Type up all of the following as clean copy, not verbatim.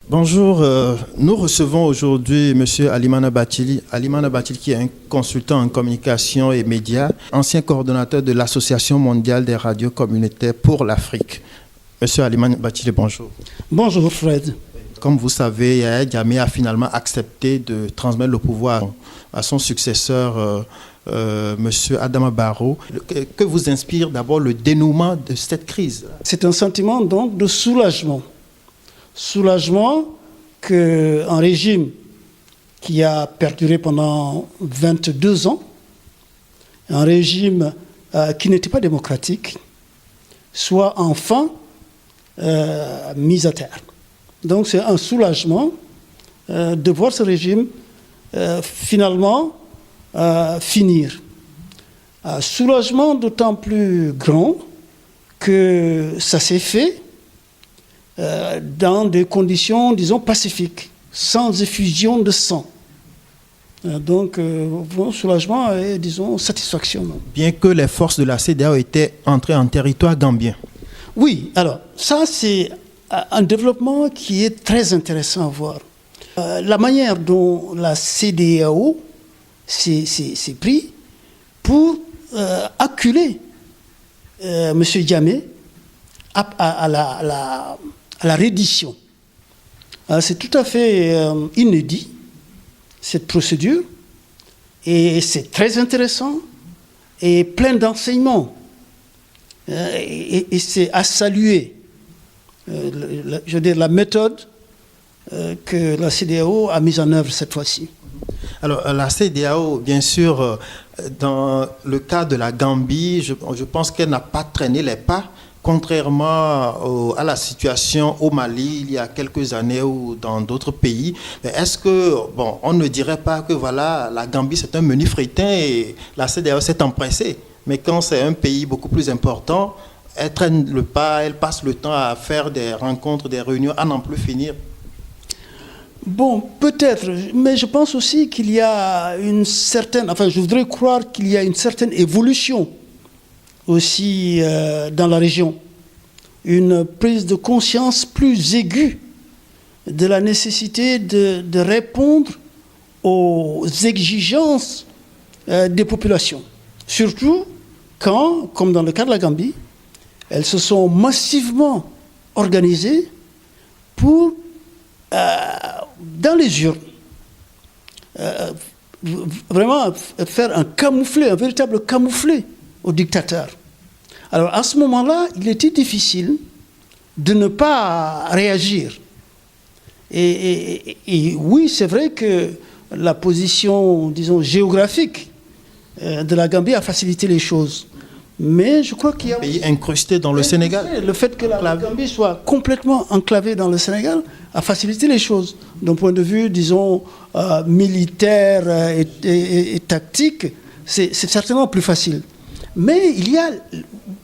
Bonjour, nous recevons aujourd'hui M. Alimana Bathily. Alimana Bathily qui est un consultant en communication et médias, ancien coordonnateur de l'Association mondiale des radios communautaires pour l'Afrique. M. Alimana Bathily, bonjour. Bonjour Fred. Comme vous savez, Yahya Jammeh a finalement accepté de transmettre le pouvoir à son successeur, M. Adama Barrow. Que vous inspire d'abord le dénouement de cette crise? C'est un sentiment donc de soulagement. Soulagement qu'un régime qui a perduré pendant 22 ans, un régime qui n'était pas démocratique, soit enfin mis à terre. Donc c'est un soulagement de voir ce régime finalement finir. Un soulagement d'autant plus grand que ça s'est fait dans des conditions, disons, pacifiques, sans effusion de sang. Donc, bon, soulagement et, disons, satisfaction. Bien que les forces de la CEDEAO étaient entrées en territoire gambien. Oui, alors, ça, c'est un développement qui est très intéressant à voir. La manière dont la CEDEAO s'est pris pour acculer M. Jammeh à la reddition. C'est tout à fait inédit, cette procédure, et c'est très intéressant et plein d'enseignements. Et c'est à saluer, je veux dire, la méthode que la CEDEAO a mise en œuvre cette fois-ci. Alors, la CEDEAO, bien sûr, dans le cas de la Gambie, je pense qu'elle n'a pas traîné les pas, contrairement à la situation au Mali il y a quelques années ou dans d'autres pays. Est-ce que, bon, on ne dirait pas que voilà, la Gambie c'est un menu fritin et la CEDEAO s'est empressée, mais quand c'est un pays beaucoup plus important, elle traîne le pas, elle passe le temps à faire des rencontres, des réunions, à n'en plus finir. Bon, peut-être, mais je pense aussi qu'il y a une certaine, enfin je voudrais croire qu'il y a une certaine évolution aussi dans la région, une prise de conscience plus aiguë de la nécessité de répondre aux exigences des populations. Surtout quand, comme dans le cas de la Gambie, elles se sont massivement organisées pour, dans les urnes, vraiment faire un véritable camouflet au dictateur. Alors à ce moment-là, il était difficile de ne pas réagir. Et oui, c'est vrai que la position, disons, géographique de la Gambie a facilité les choses. Mais je crois qu'il y a... Un pays incrusté dans le Sénégal. Le fait que la Gambie soit complètement enclavée dans le Sénégal a facilité les choses. D'un point de vue, disons, militaire et tactique, c'est certainement plus facile. Mais il y a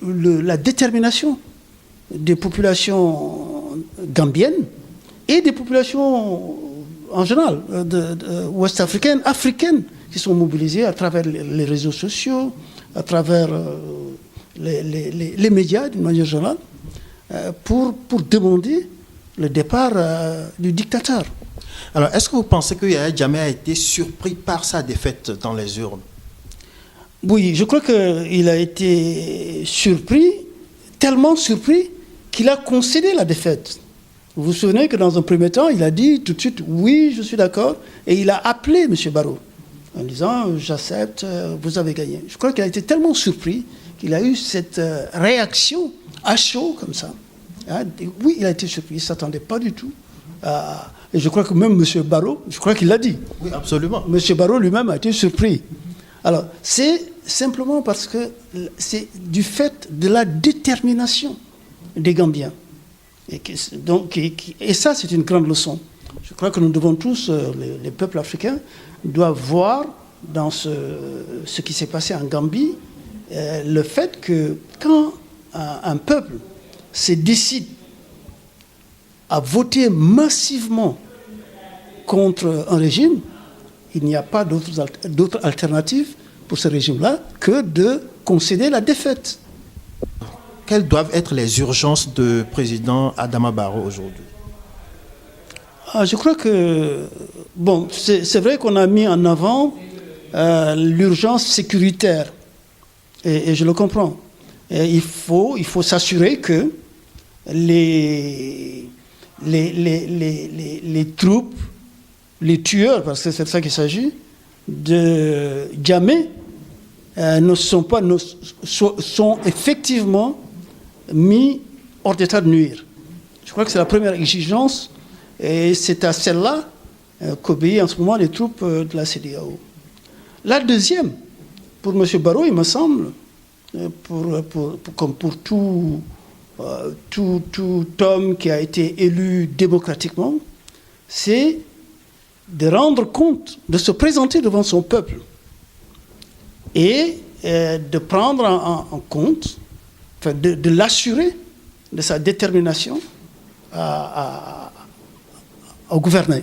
la détermination des populations gambiennes et des populations en général, ouest-africaines, africaines, qui sont mobilisées à travers les réseaux sociaux, à travers les médias d'une manière générale, pour demander le départ du dictateur. Alors, est-ce que vous pensez que Yahya Jammeh a été surpris par sa défaite dans les urnes? Oui, je crois qu'il a été surpris, tellement surpris qu'il a concédé la défaite. Vous vous souvenez que dans un premier temps, il a dit tout de suite « oui, je suis d'accord » et il a appelé M. Barrow en disant « j'accepte, vous avez gagné ». Je crois qu'il a été tellement surpris qu'il a eu cette réaction à chaud comme ça. Oui, il a été surpris, il ne s'attendait pas du tout. Et je crois que même M. Barrow, je crois qu'il l'a dit. Oui, absolument. M. Barrow lui-même a été surpris. Alors, c'est simplement parce que c'est du fait de la détermination des Gambiens. Et ça, c'est une grande leçon. Je crois que nous devons tous, les peuples africains, doivent voir dans ce qui s'est passé en Gambie, le fait que quand un peuple se décide à voter massivement contre un régime, il n'y a pas d'autre alternative pour ce régime-là que de concéder la défaite. Quelles doivent être les urgences du président Adama Barrow aujourd'hui? Je crois que, bon, c'est vrai qu'on a mis en avant l'urgence sécuritaire, et je le comprends. Et il faut s'assurer que les troupes, les tueurs, parce que c'est de ça qu'il s'agit, de Djamé, sont effectivement mis hors d'état de nuire. Je crois que c'est la première exigence, et c'est à celle-là qu'obéissent en ce moment les troupes de la CEDEAO. La deuxième, pour M. Barrot, il me semble, comme pour tout homme qui a été élu démocratiquement, c'est de rendre compte, de se présenter devant son peuple et de prendre en compte, enfin de l'assurer de sa détermination à gouverner,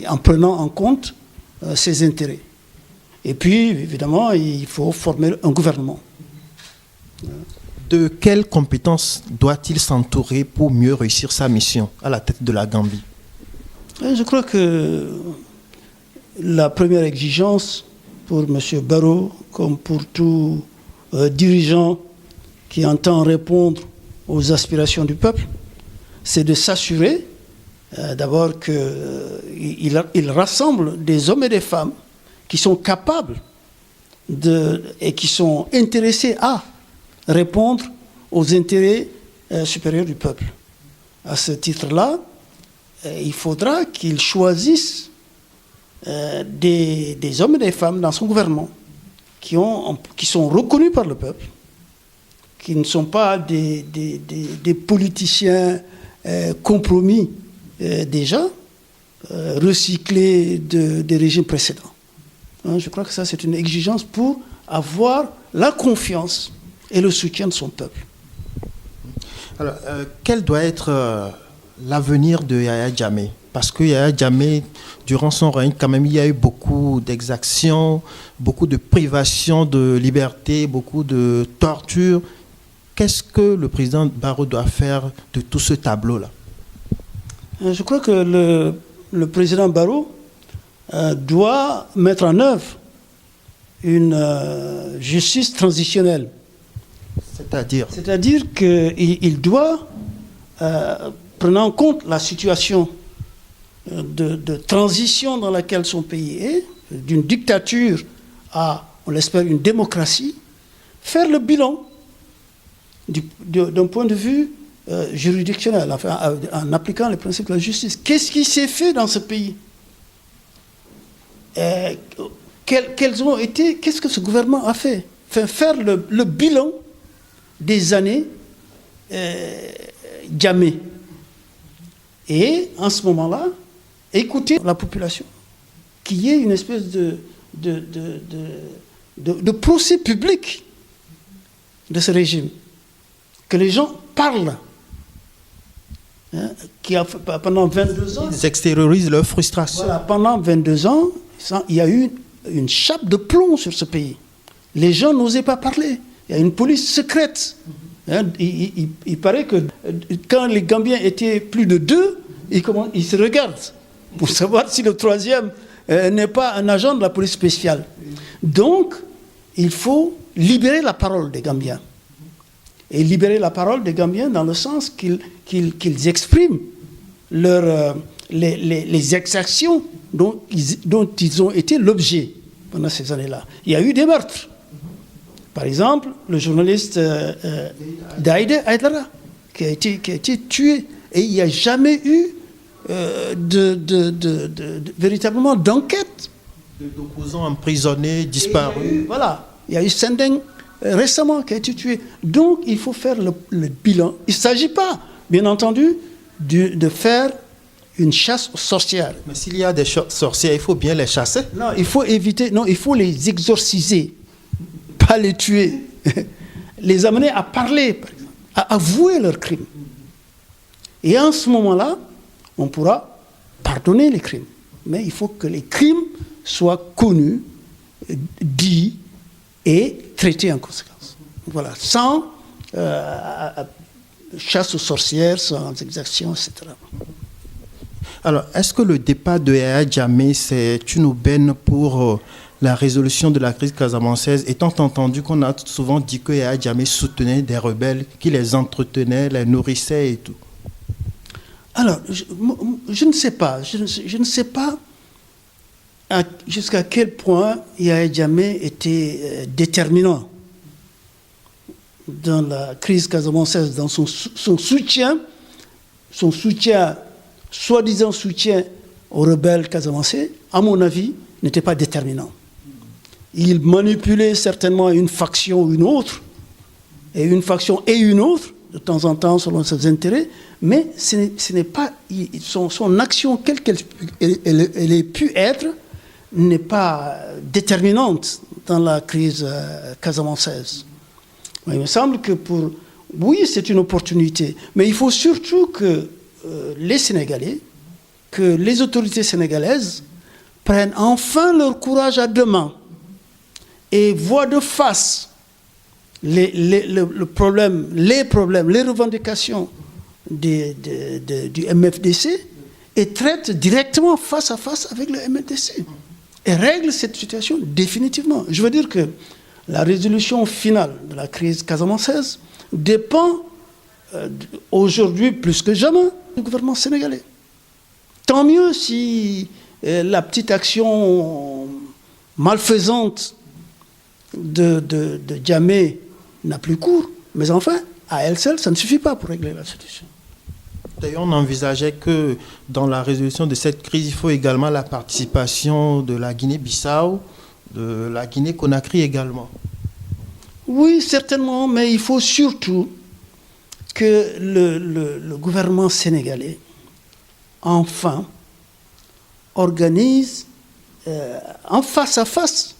en prenant en compte ses intérêts. Et puis, évidemment, il faut former un gouvernement. De quelles compétences doit-il s'entourer pour mieux réussir sa mission à la tête de la Gambie? Je crois que la première exigence pour M. Barrot, comme pour tout dirigeant qui entend répondre aux aspirations du peuple, c'est de s'assurer d'abord qu'il rassemble des hommes et des femmes qui sont capables et qui sont intéressés à répondre aux intérêts supérieurs du peuple. À ce titre-là, il faudra qu'il choisisse des hommes et des femmes dans son gouvernement qui sont reconnus par le peuple, qui ne sont pas des politiciens compromis déjà, recyclés des régimes précédents. Je crois que ça, c'est une exigence pour avoir la confiance et le soutien de son peuple. Alors, quel doit être l'avenir de Yahya Jammeh? Parce que Yahya Jammeh, durant son règne, quand même, il y a eu beaucoup d'exactions, beaucoup de privations de liberté, beaucoup de tortures. Qu'est-ce que le président Barrot doit faire de tout ce tableau-là? Je crois que le président Barrot doit mettre en œuvre une justice transitionnelle. C'est-à-dire qu'il doit, prenant en compte la situation de transition dans laquelle son pays est, d'une dictature à, on l'espère, une démocratie, faire le bilan d'un point de vue juridictionnel, enfin, en appliquant les principes de la justice. Qu'est-ce qui s'est fait dans ce pays? Qu'est-ce que ce gouvernement a fait? Faire le bilan des années Jammeh. Et en ce moment-là, écouter la population, qu'il y ait une espèce de procès public de ce régime, que les gens parlent. Pendant 22 ans... Ils extériorisent leur frustration. Voilà, pendant 22 ans, il y a eu une chape de plomb sur ce pays. Les gens n'osaient pas parler. Il y a une police secrète. Il paraît que quand les Gambiens étaient plus de 2, ils se regardent pour savoir si le troisième n'est pas un agent de la police spéciale. Donc, il faut libérer la parole des Gambiens. Et libérer la parole des Gambiens dans le sens qu'ils expriment les exactions dont ils ont été l'objet pendant ces années-là. Il y a eu des meurtres. Par exemple, le journaliste Daïde Aïdara, qui a été tué. Et il n'y a jamais eu véritablement d'enquête. D'opposants emprisonnés, disparus. Voilà. Il y a eu Sendeng récemment qui a été tué. Donc, il faut faire le bilan. Il ne s'agit pas, bien entendu, de faire une chasse aux sorcières. Mais s'il y a des sorcières, il faut bien les chasser. Non, il faut éviter. Non, il faut les exorciser. Pas les tuer, les amener à parler, par exemple, à avouer leurs crimes. Et en ce moment-là, on pourra pardonner les crimes. Mais il faut que les crimes soient connus, dits et traités en conséquence. Voilà, sans chasse aux sorcières, sans exactions, etc. Alors, est-ce que le départ de Yahya Jammeh, c'est une aubaine pour la résolution de la crise casamançaise, étant entendu qu'on a souvent dit que Yahya Jammeh soutenait des rebelles, qu'il les entretenait, les nourrissait et tout? Alors, je ne sais pas. Je ne sais pas jusqu'à quel point Yahya Jammeh était déterminant dans la crise casamançaise, dans son soutien, soi-disant soutien aux rebelles casamançais, à mon avis, n'était pas déterminant. Il manipulait certainement une faction ou une autre, et une faction et une autre, de temps en temps, selon ses intérêts, mais ce n'est pas son action, quelle qu'elle ait pu être, n'est pas déterminante dans la crise casamançaise. Il me semble que oui, c'est une opportunité, mais il faut surtout que les Sénégalais, que les autorités sénégalaises prennent enfin leur courage à deux mains et voient de face les problèmes, les revendications du MFDC et traitent directement face à face avec le MFDC et règlent cette situation définitivement. Je veux dire que la résolution finale de la crise casamançaise dépend aujourd'hui plus que jamais du gouvernement sénégalais. Tant mieux si la petite action malfaisante de Jammeh n'a plus cours, mais enfin, à elle seule, ça ne suffit pas pour régler la situation. D'ailleurs, on envisageait que dans la résolution de cette crise, il faut également la participation de la Guinée-Bissau, de la Guinée-Conakry également. Oui, certainement, mais il faut surtout que le gouvernement sénégalais, enfin, organise en face à face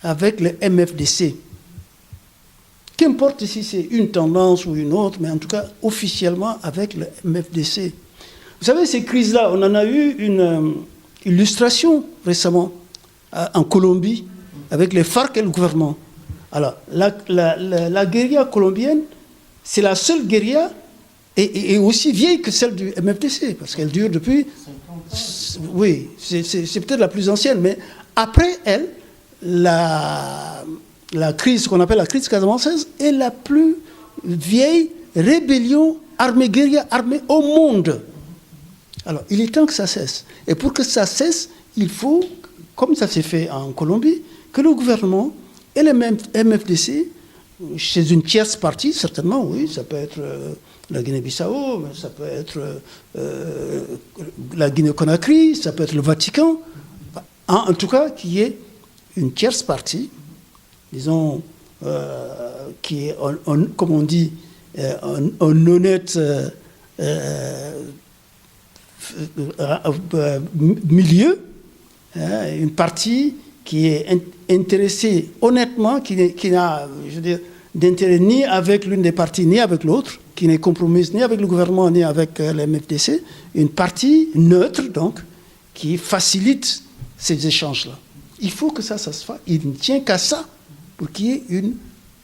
avec le MFDC. Qu'importe si c'est une tendance ou une autre, mais en tout cas officiellement avec le MFDC. Vous savez, ces crises-là, on en a eu une illustration récemment en Colombie avec les FARC et le gouvernement. Alors, la guérilla colombienne, c'est la seule guérilla et aussi vieille que celle du MFDC, parce qu'elle dure depuis... Oui, c'est peut-être la plus ancienne, mais après elle, la crise, ce qu'on appelle la crise casamançaise, est la plus vieille rébellion armée, guérilla armée au monde. Alors, il est temps que ça cesse. Et pour que ça cesse, il faut, comme ça s'est fait en Colombie, que le gouvernement et le MFDC, chez une tierce partie, certainement, oui, ça peut être la Guinée-Bissau, ça peut être la Guinée-Conakry, ça peut être le Vatican, en tout cas, qu'il y ait une tierce partie, disons, qui est, comme on dit, un honnête milieu, une partie qui est intéressée honnêtement, qui n'a, je veux dire, d'intérêt ni avec l'une des parties, ni avec l'autre, qui n'est compromise ni avec le gouvernement, ni avec les MFDC, une partie neutre, donc, qui facilite ces échanges-là. Il faut que ça se fasse. Il ne tient qu'à ça pour qu'il y ait une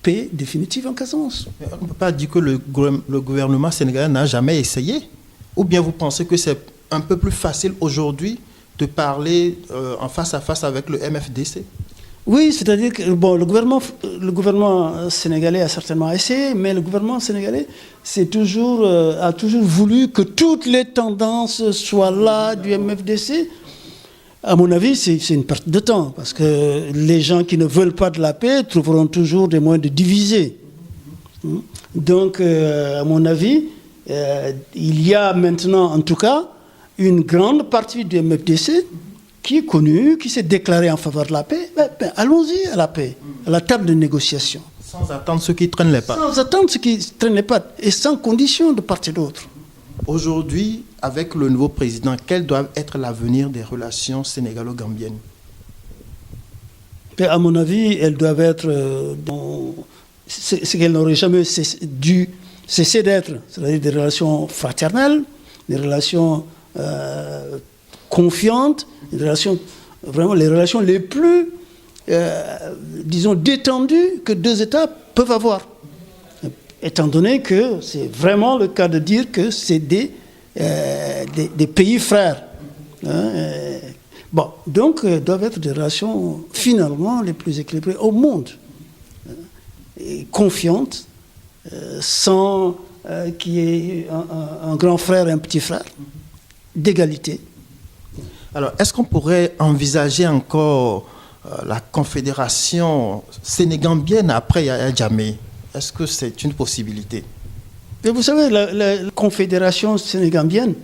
paix définitive en Casamance. On ne peut pas dire que le gouvernement sénégalais n'a jamais essayé? Ou bien vous pensez que c'est un peu plus facile aujourd'hui de parler en face à face avec le MFDC? Oui, c'est-à-dire que bon, le gouvernement sénégalais a certainement essayé, mais le gouvernement sénégalais a toujours voulu que toutes les tendances soient là du MFDC. À mon avis, c'est une perte de temps, parce que les gens qui ne veulent pas de la paix trouveront toujours des moyens de diviser. Donc, à mon avis, il y a maintenant, en tout cas, une grande partie du MFDC qui est connue, qui s'est déclarée en faveur de la paix. Allons-y à la paix, à la table de négociation. Sans attendre ceux qui traînent les pattes. Sans attendre ceux qui traînent les pattes, et sans condition de part et d'autre. Aujourd'hui, avec le nouveau président, quel doit être l'avenir des relations sénégalo-gambiennes? À mon avis, elles doivent être ce qu'elles n'auraient jamais dû cesser d'être, c'est-à-dire des relations fraternelles, des relations confiantes, des relations, vraiment les relations les plus, disons, détendues que deux États peuvent avoir. Étant donné que c'est vraiment le cas de dire que c'est des des pays frères. Bon, donc, doivent être des relations finalement les plus équilibrées au monde, et confiantes, sans qu'il y ait un grand frère et un petit frère, d'égalité. Alors, est-ce qu'on pourrait envisager encore la confédération sénégambienne après Yaya Jammeh? Est-ce que c'est une possibilité? Et vous savez, la confédération sénégambienne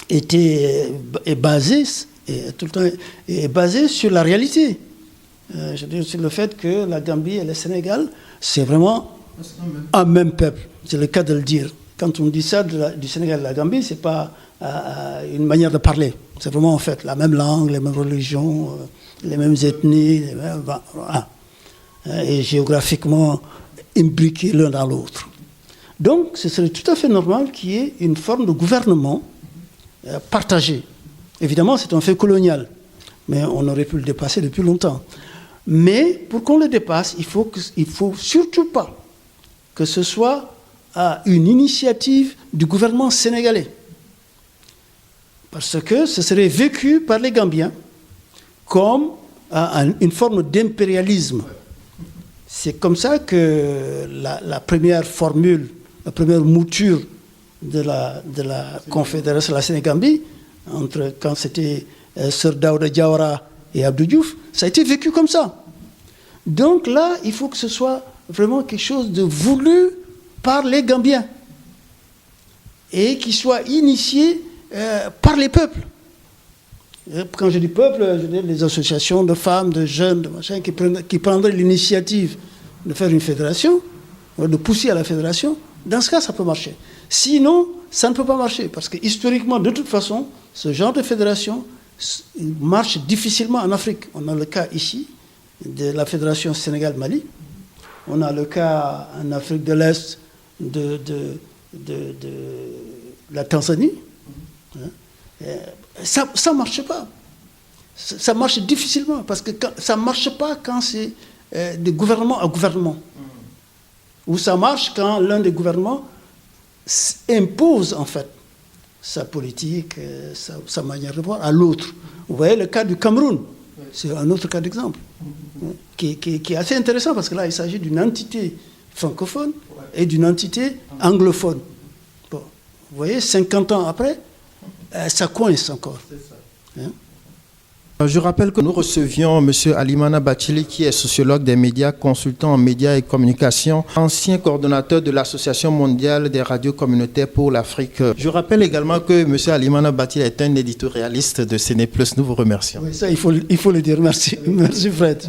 est basée sur la réalité. Je veux dire, sur le fait que la Gambie et le Sénégal, c'est vraiment un même peuple. C'est le cas de le dire. Quand on dit ça du Sénégal et de la Gambie, ce n'est pas une manière de parler. C'est vraiment en fait la même langue, les mêmes religions, les mêmes ethnies, voilà. Et géographiquement imbriqués l'un dans l'autre. Donc, ce serait tout à fait normal qu'il y ait une forme de gouvernement partagé. Évidemment, c'est un fait colonial, mais on aurait pu le dépasser depuis longtemps. Mais pour qu'on le dépasse, il faut surtout pas que ce soit une initiative du gouvernement sénégalais. Parce que ce serait vécu par les Gambiens comme une forme d'impérialisme. C'est comme ça que la première formule, la première mouture de la Confédération de la Sénégambie, quand c'était Sir Daouda Diawara et Abdou Diouf, ça a été vécu comme ça. Donc là, il faut que ce soit vraiment quelque chose de voulu par les Gambiens et qui soit initié par les peuples. Quand je dis peuple, je veux dire les associations de femmes, de jeunes, de machins, qui prendraient l'initiative de faire une fédération, de pousser à la fédération. Dans ce cas, ça peut marcher. Sinon, ça ne peut pas marcher, parce que historiquement, de toute façon, ce genre de fédération marche difficilement en Afrique. On a le cas ici de la fédération Sénégal-Mali. On a le cas en Afrique de l'Est de la Tanzanie. Ça ne marche pas. Ça marche difficilement, parce que ça ne marche pas quand c'est de gouvernement à gouvernement. Ou ça marche quand l'un des gouvernements impose en fait sa politique, sa manière de voir à l'autre. Vous voyez le cas du Cameroun, c'est un autre cas d'exemple, qui est assez intéressant, parce que là il s'agit d'une entité francophone et d'une entité anglophone. Bon, vous voyez, 50 ans après, ça coince encore. Hein? Je rappelle que nous recevions M. Alimana Bathily, qui est sociologue des médias, consultant en médias et communication, ancien coordonnateur de l'Association mondiale des radios communautaires pour l'Afrique. Je rappelle également que M. Alimana Bathily est un éditorialiste de CNePlus. Nous vous remercions. Oui, ça, il faut le dire. Merci. Merci, Fred.